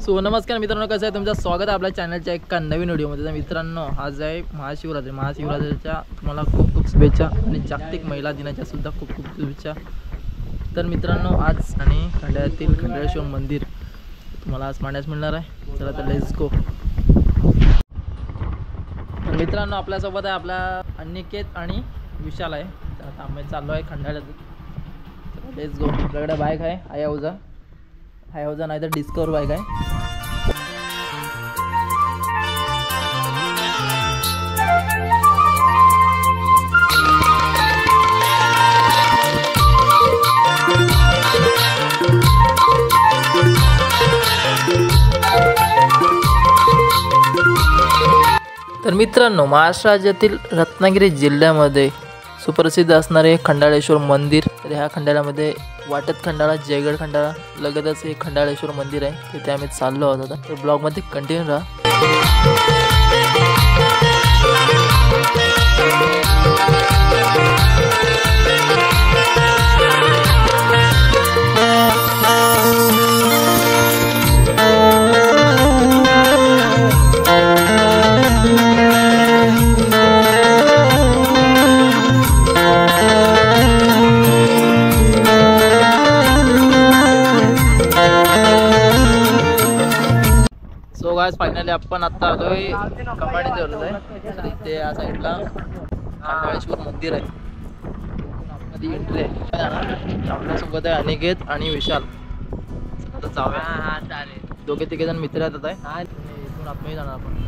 सो नमस्कार मित्रांनो, कसं आहे तुमचं स्वागत आहे आपल्या चॅनलच्या एका नवीन व्हिडिओमध्ये। तर मित्रांनो, आज आहे महाशिवरात्रीच्या तुम्हाला खूप खूप शुभेच्छा आणि जागतिक महिला दिनाच्या सुद्धा खूप खूप शुभेच्छा। तर मित्रांनो, आज आणि खंडाळ्यातील खंडाळेश्वर मंदिर तुम्हाला आज पाहण्यास मिळणार आहे। चला तर लेट्स गो। तर मित्रांनो, आपल्यासोबत आहे आपला अनिकेत आणि विशाल आहे। तर आता आम्ही चाललो आहे खंडाळ्यात। Let's go. आपल्याकडे बाईक आहे हायवजा नाही तर डिस्कवर बाईक आहे। तर मित्रांनो, महाराष्ट्र राज्यातील रत्नागिरी जिल्ह्यामध्ये सुप्रसिद्ध असणारे खंडाळेश्वर मंदिर। तर ह्या खंडाळ्यामध्ये वाटत खंडाळा, जयगड खंडाळा लगतच हे खंडाळेश्वर मंदिर आहे। तिथे आम्ही चाललो आहोत आता। तर ब्लॉगमध्ये कंटिन्यू राहा। सो गाइस, फायनली आपण आता आलोय कपाडी जवळ आहे। तर इथे या साईडला खंडाळेश्वर मंदिर आहे। आतमध्ये एंट्री आहे। आपल्यासोबत आहे अनिकेत आणि विशाल। आता जाऊया। चालेल। दोघे तिघे जण मित्र आहेत आता। इथून आतमध्ये जाणार आपण।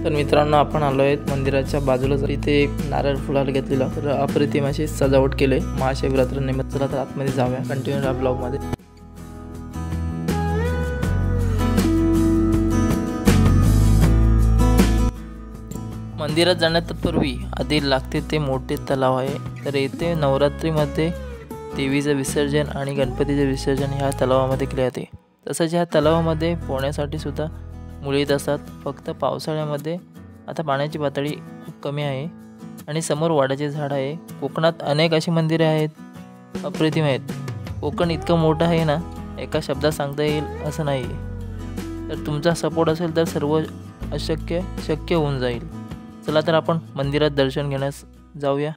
तर मित्रांनो, आपण आलो आहेत मंदिराच्या बाजूलाच। इथे एक नारळ फुलाला घेतलेला। तर अप्रतिम अशी सजावट केले महाशिवरात्री निमित्त। चला तर आतमध्ये जाऊया। कंटिन्यू राहा ब्लॉग मध्ये। मंदिरात जाण्यापूर्वी आधी लागते ते मोठे तलाव आहे। तर येथे नवरात्रीमध्ये देवीचे विसर्जन आणि गणपतीचे विसर्जन ह्या तलावामध्ये केले जाते। तसंच ह्या तलावामध्ये पोहण्यासाठी सुद्धा मुली येत असतात। फक्त पावसाळ्यामध्ये आता पाण्याची पातळी खूप कमी आहे आणि समोर वाडाचे झाड आहे। कोकणात अनेक अशी मंदिरे आहेत, अप्रतिम आहेत। कोकण इतकं मोठं आहे ना, एका शब्दात सांगता येईल असं नाही। तर तुमचा सपोर्ट असेल तर सर्व अशक्य शक्य होऊन जाईल। चला तर आपण मंदिरात दर्शन घेण्यास जाऊया।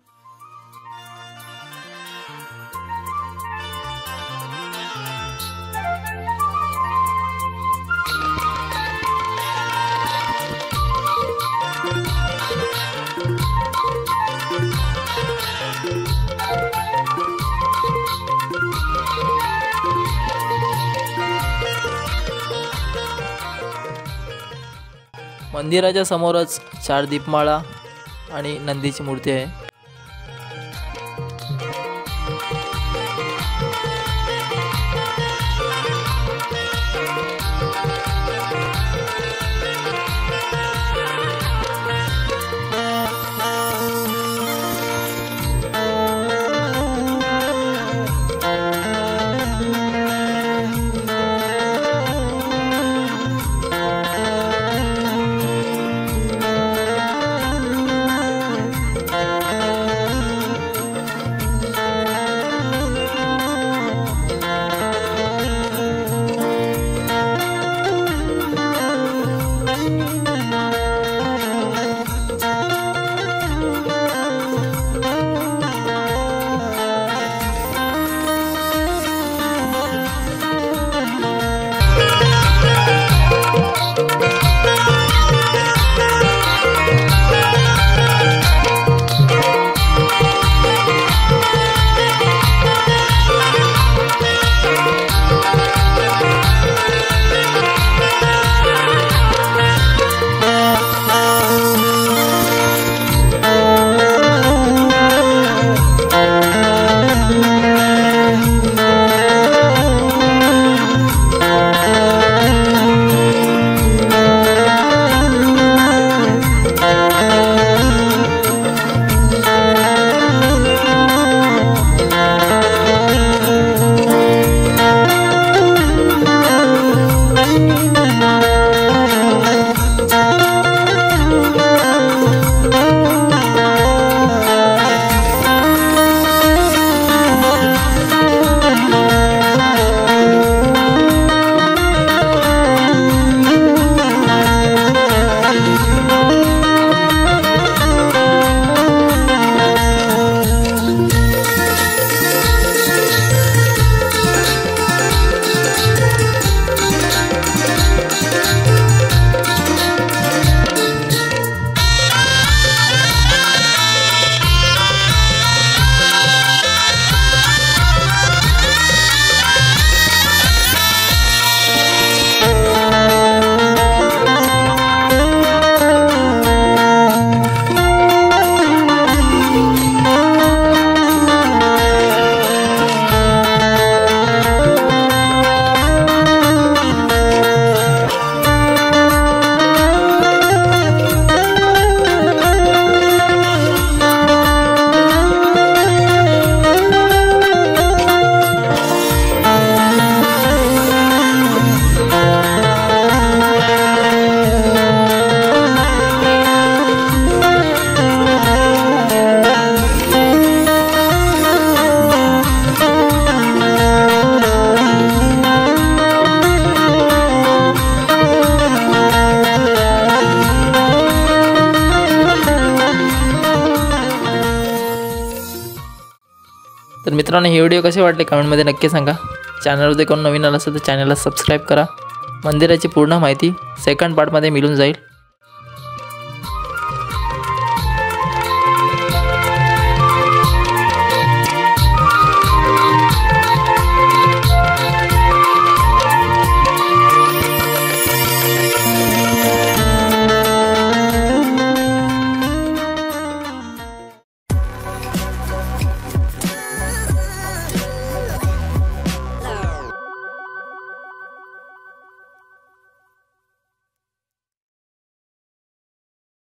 मंदिराच्या समोरच 4 दीपमाळा आणि नंदीची मूर्ती आहे। तर मित्रांनो, हे व्हिडिओ कसे वाटले कमेंटमध्ये नक्की सांगा. चॅनलमध्ये कोण नवीन आला असेल तर चॅनलला सबस्क्राईब करा. मंदिराची पूर्ण माहिती सेकंड पार्टमध्ये मिळून जाईल.